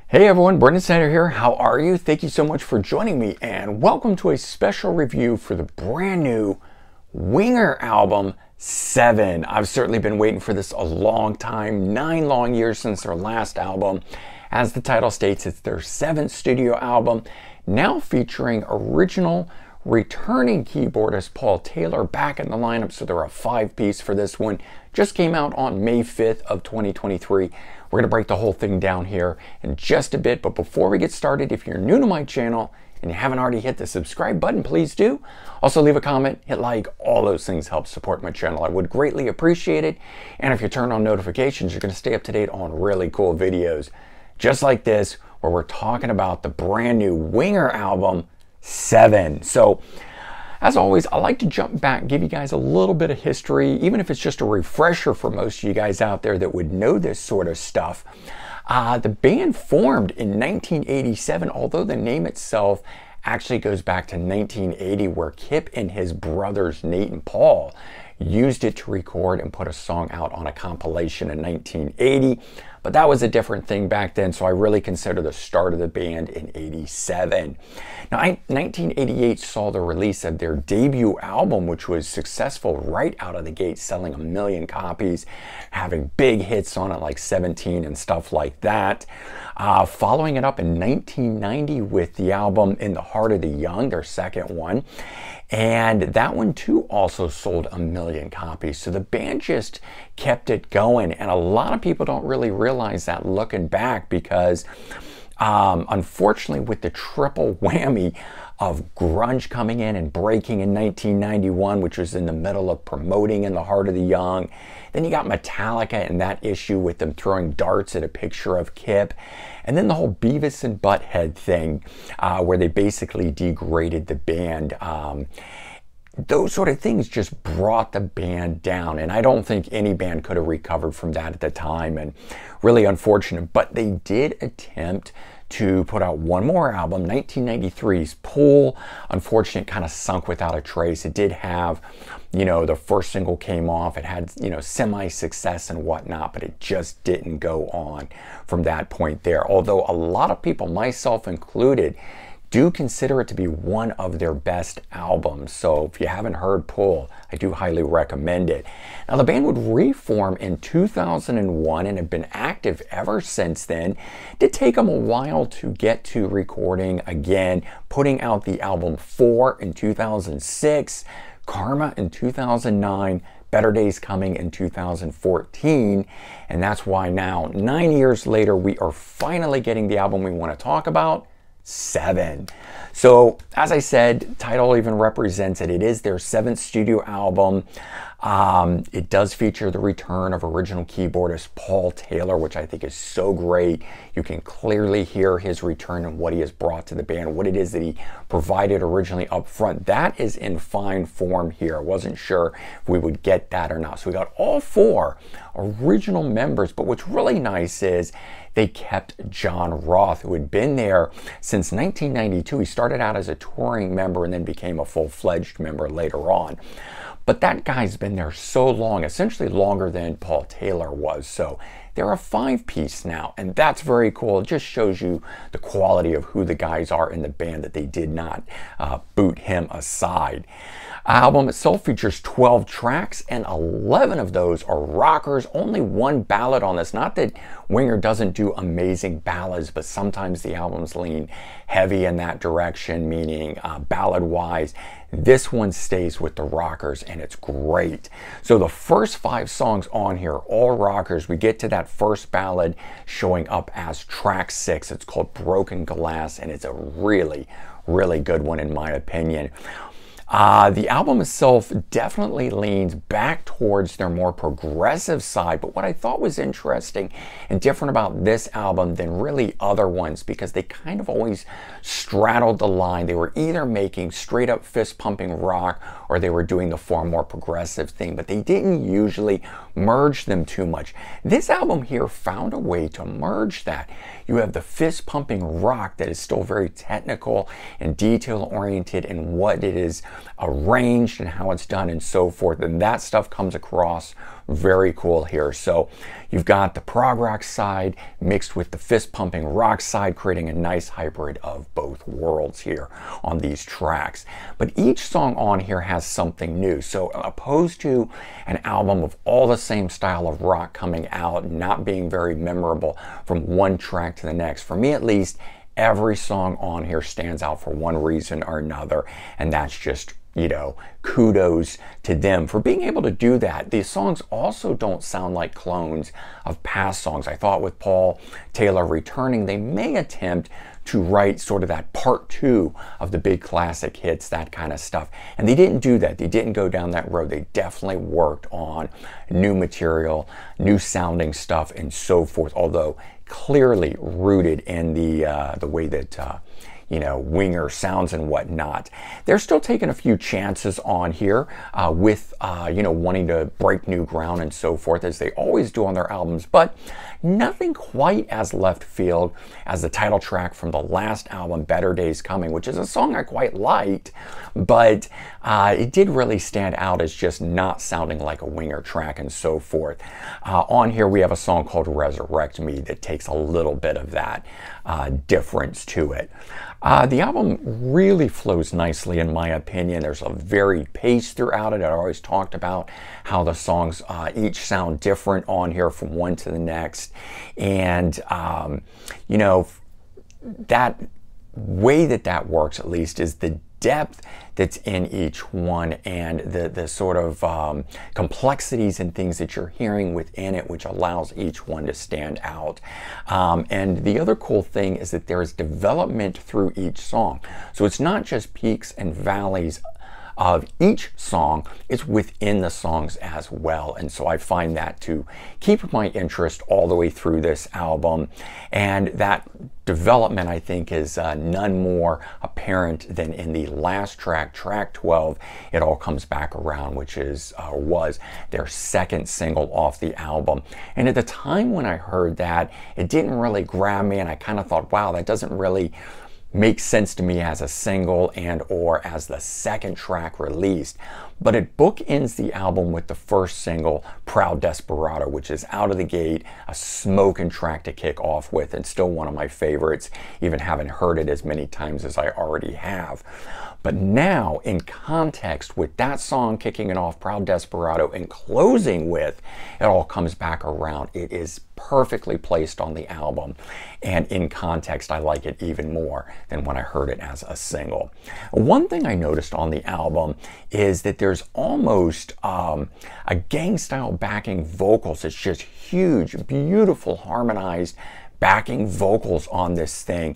Hey everyone, Brendan Snyder here. How are you? Thank you so much for joining me and welcome to a special review for the brand new Winger album 7. I've certainly been waiting for this a long time, 9 long years since their last album. As the title states, it's their 7th studio album, now featuring original returning keyboardist Paul Taylor back in the lineup. So they're a 5-piece for this one. Just came out on May 5th of 2023. We're gonna break the whole thing down here in just a bit, but before we get started, if you're new to my channel and you haven't already hit the subscribe button, please do. Also leave a comment, hit like, all those things help support my channel. I would greatly appreciate it. And if you turn on notifications, you're gonna stay up to date on really cool videos just like this, where we're talking about the brand new Winger album 7. So as always, I like to jump back, give you guys a little bit of history, even if it's just a refresher for most of you guys out there that would know this sort of stuff. The band formed in 1987, although the name itself actually goes back to 1980, where Kip and his brothers, Nate and Paul, used it to record and put a song out on a compilation in 1980. But that was a different thing back then, so I really consider the start of the band in 87. Now, 1988 saw the release of their debut album, which was successful right out of the gate, selling 1 million copies, having big hits on it like 17 and stuff like that. Following it up in 1990 with the album In the Heart of the Young, their second one. And that one too also sold 1 million copies. So the band just kept it going. And a lot of people don't really realize that looking back, because unfortunately with the triple whammy of grunge coming in and breaking in 1991, which was in the middle of promoting In the Heart of the Young. Then you got Metallica and that issue with them throwing darts at a picture of Kip. And then the whole Beavis and Butthead thing, where they basically degraded the band. Those sort of things just brought the band down. And I don't think any band could have recovered from that at the time. And really unfortunate. But they did attempt to put out one more album, 1993's Pool. Unfortunately, it kind of sunk without a trace. It did have, you know, the first single came off. It had, you know, semi-success and whatnot, but it just didn't go on from that point there. Although a lot of people, myself included, do consider it to be one of their best albums. So if you haven't heard Pull, I do highly recommend it. Now the band would reform in 2001 and have been active ever since then. It did take them a while to get to recording again, putting out the album 4 in 2006, Karma in 2009, Better Days Coming in 2014, and that's why now, 9 years later, we are finally getting the album we want to talk about, 7. So as I said, title even represents it. It is their 7th studio album. It does feature the return of original keyboardist Paul Taylor, which I think is so great. You can clearly hear his return and what he has brought to the band, what it is that he provided originally up front. That is in fine form here. I wasn't sure if we would get that or not. So we got all 4 original members, but what's really nice is they kept John Roth, who had been there since 1992. He started out as a touring member and then became a full-fledged member later on. But that guy's been there so long, essentially longer than Paul Taylor was. So they're a 5-piece now, and that's very cool. It just shows you the quality of who the guys are in the band, that they did not boot him aside. Album itself features 12 tracks, and 11 of those are rockers. Only 1 ballad on this. Not that Winger doesn't do amazing ballads, but sometimes the albums lean heavy in that direction, meaning ballad-wise. This one stays with the rockers, and it's great. So the first 5 songs on here, all rockers. We get to that first ballad showing up as track 6. It's called Broken Glass, and it's a really, really good one in my opinion. The album itself definitely leans back towards their more progressive side, but what I thought was interesting and different about this album than really other ones, because they kind of always straddled the line. They were either making straight up fist pumping rock or they were doing the far more progressive thing, but they didn't usually merge them too much. This album here found a way to merge that. You have the fist-pumping rock that is still very technical and detail-oriented in what it is arranged and how it's done and so forth, and that stuff comes across very cool here. So you've got the prog rock side mixed with the fist-pumping rock side, creating a nice hybrid of both worlds here on these tracks. But each song on here has something new. So opposed to an album of all the same style of rock coming out, not being very memorable from one track to the next, for me at least, every song on here stands out for one reason or another, and that's just, you know, kudos to them for being able to do that. These songs also don't sound like clones of past songs. I thought with Paul Taylor returning, they may attempt to write sort of that part two of the big classic hits, that kind of stuff. And they didn't do that. They didn't go down that road. They definitely worked on new material, new sounding stuff, and so forth, although clearly rooted in the way that you know, Winger sounds and whatnot. They're still taking a few chances on here with, you know, wanting to break new ground and so forth, as they always do on their albums, but nothing quite as left field as the title track from the last album, Better Days Coming, which is a song I quite liked, but it did really stand out as just not sounding like a Winger track and so forth. On here we have a song called Resurrect Me that takes a little bit of that difference to it. The album really flows nicely, in my opinion. There's a varied pace throughout it. I always talked about how the songs each sound different on here from one to the next. And, you know, that way that works, at least, is the depth that's in each one and the sort of complexities and things that you're hearing within it, which allows each one to stand out. And the other cool thing is that there is development through each song. So it's not just peaks and valleys of each song, it's within the songs as well. And so I find that to keep my interest all the way through this album. And that development, I think, is none more apparent than in the last track, track 12, It All Comes Back Around, which is was their second single off the album. And at the time when I heard that, it didn't really grab me, and I kind of thought, wow, that doesn't really makes sense to me as a single and or as the second track released. But it bookends the album with the first single, Proud Desperado, which is out of the gate a smoking track to kick off with, and still one of my favorites, even haven't heard it as many times as I already have. But now, in context, with that song kicking it off, Proud Desperado, and closing with It All Comes Back Around, it is perfectly placed on the album. And in context, I like it even more than when I heard it as a single. One thing I noticed on the album is that there's almost a gang-style backing vocals. It's just huge, beautiful, harmonized backing vocals on this thing,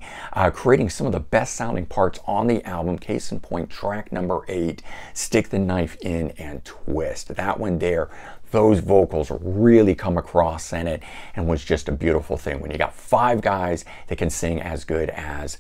creating some of the best sounding parts on the album. Case in point, track number 8, Stick the Knife In and Twist. That one there, those vocals really come across in it, and was just a beautiful thing. When you got 5 guys that can sing as good as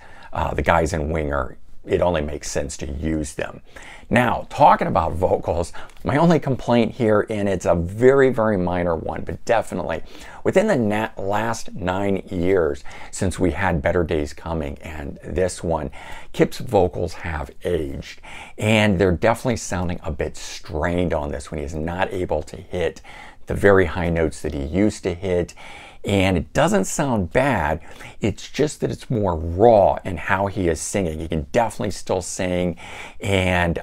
the guys in Winger, it only makes sense to use them. Now, talking about vocals, my only complaint here, and it's a very, very minor one, but definitely within the last 9 years since we had Better Days Coming and this one, Kip's vocals have aged, and they're definitely sounding a bit strained on this one. He's not able to hit the very high notes that he used to hit. And it doesn't sound bad, it's just that it's more raw in how he is singing. He can definitely still sing, and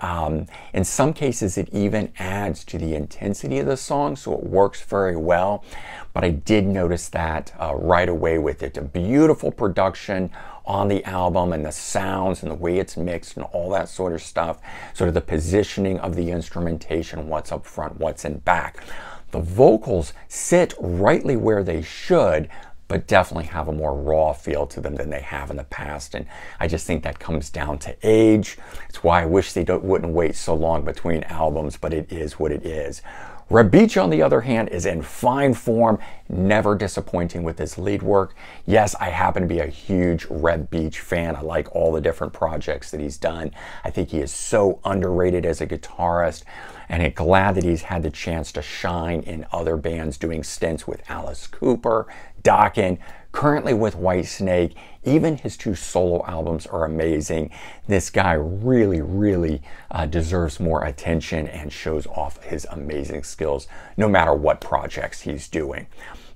in some cases it even adds to the intensity of the song, so it works very well. But I did notice that right away with it. A beautiful production on the album, and the sounds and the way it's mixed and all that sort of stuff, sort of the positioning of the instrumentation, what's up front, what's in back. The vocals sit rightly where they should, but definitely have a more raw feel to them than they have in the past. And I just think that comes down to age. It's why I wish they wouldn't wait so long between albums, but it is what it is. Reb Beach, on the other hand, is in fine form, never disappointing with his lead work. Yes, I happen to be a huge Reb Beach fan. I like all the different projects that he's done. I think he is so underrated as a guitarist, and I'm glad that he's had the chance to shine in other bands, doing stints with Alice Cooper, Dokken, currently with Whitesnake. Even his 2 solo albums are amazing. This guy really deserves more attention and shows off his amazing skills no matter what projects he's doing.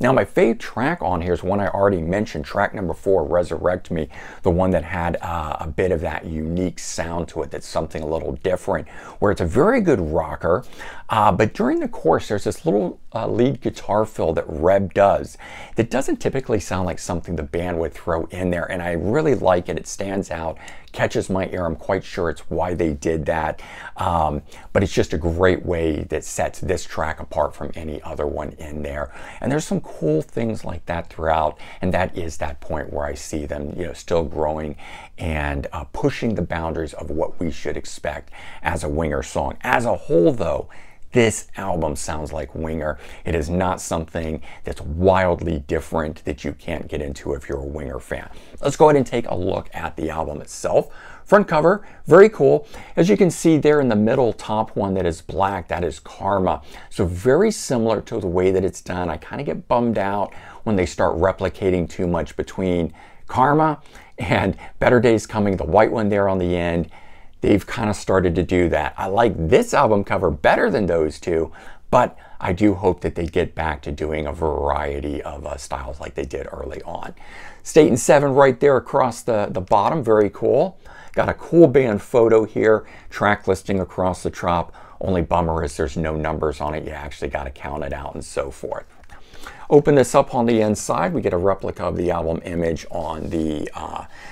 Now, my favorite track on here is one I already mentioned, track number 4, Resurrect Me, the one that had a bit of that unique sound to it, that's something a little different, where it's a very good rocker, but during the chorus there's this little lead guitar fill that Reb does that doesn't typically sound like something the band would throw in there, and I really like it. It stands out, catches my ear. I'm quite sure it's why they did that, but it's just a great way that sets this track apart from any other one in there. And there's some cool things like that throughout, and that is that point where I see them, you know, still growing and pushing the boundaries of what we should expect as a Winger song. As a whole, though, this album sounds like Winger. It is not something that's wildly different that you can't get into if you're a Winger fan. Let's go ahead and take a look at the album itself. Front cover, very cool. As you can see there in the middle top one that is black, that is Karma. So very similar to the way that it's done. I kind of get bummed out when they start replicating too much between Karma and Better Days Coming, the white one there on the end. They've kind of started to do that. I like this album cover better than those two, but I do hope that they get back to doing a variety of styles like they did early on. Staten 7 right there across the bottom, very cool. Got a cool band photo here, track listing across the top. Only bummer is there's no numbers on it. You actually got to count it out and so forth. Open this up on the inside, we get a replica of the album image on the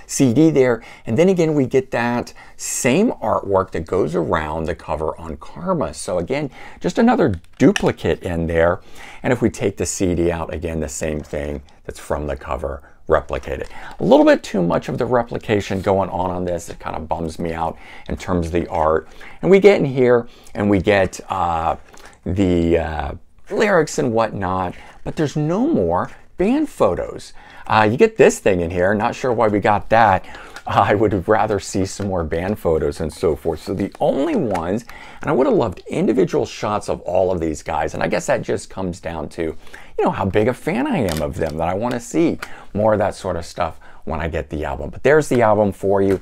CD there, and then again we get that same artwork that goes around the cover on Karma. So again, just another duplicate in there. And if we take the CD out, again, the same thing that's from the cover replicated. A little bit too much of the replication going on this. It kind of bums me out in terms of the art. And we get in here and we get the lyrics and whatnot, but there's no more band photos. You get this thing in here, not sure why we got that. I would rather see some more band photos and so forth. So the only ones, and I would have loved individual shots of all of these guys, and I guess that just comes down to, you know, how big a fan I am of them, that I want to see more of that sort of stuff when I get the album. But there's the album for you.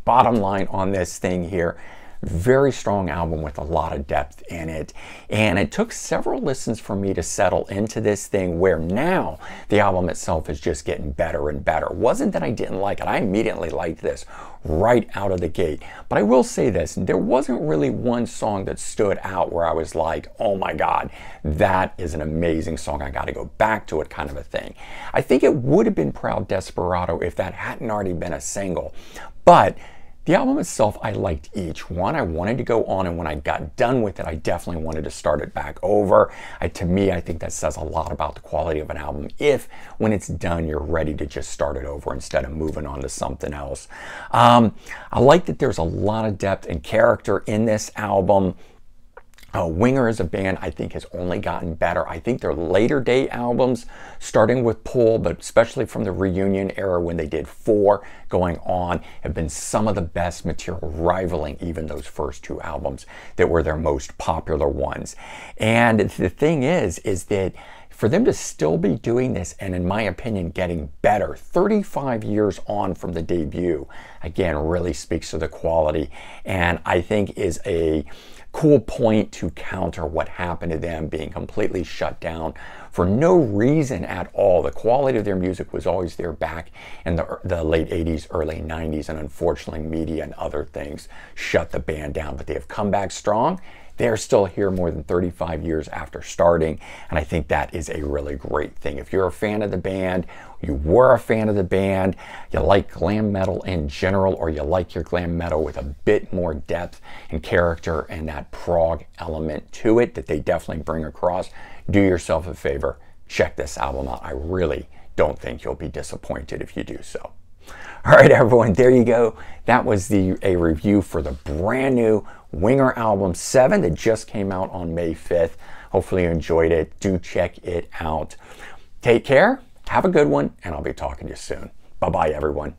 Bottom line on this thing here, very strong album with a lot of depth in it, and it took several listens for me to settle into this thing, where now the album itself is just getting better and better. It wasn't that I didn't like it. I immediately liked this right out of the gate, but I will say this, there wasn't really one song that stood out where I was like, oh my god, that is an amazing song, I got to go back to it, kind of a thing. I think it would have been Proud Desperado if that hadn't already been a single, but the album itself, I liked each one. I wanted to go on, and when I got done with it, I definitely wanted to start it back over. To me, I think that says a lot about the quality of an album if, when it's done, you're ready to just start it over instead of moving on to something else. I like that there's a lot of depth and character in this album. Winger as a band, I think, has only gotten better. I think their later day albums, starting with Pull, but especially from the reunion era when they did 4 going on, have been some of the best material, rivaling even those first 2 albums that were their most popular ones. And the thing is that for them to still be doing this, and in my opinion, getting better 35 years on from the debut, again, really speaks to the quality, and I think is a cool point to counter what happened to them being completely shut down for no reason at all. The quality of their music was always there back in the late 80s, early 90s, and unfortunately media and other things shut the band down, but they have come back strong. They're still here more than 35 years after starting, and I think that is a really great thing. If you're a fan of the band, you were a fan of the band, you like glam metal in general, or you like your glam metal with a bit more depth and character and that prog element to it that they definitely bring across, do yourself a favor, check this album out. I really don't think you'll be disappointed if you do so. All right, everyone, there you go. That was a review for the brand new Winger Album 7 that just came out on May 5th. Hopefully you enjoyed it. Do check it out. Take care, have a good one, and I'll be talking to you soon. Bye-bye, everyone.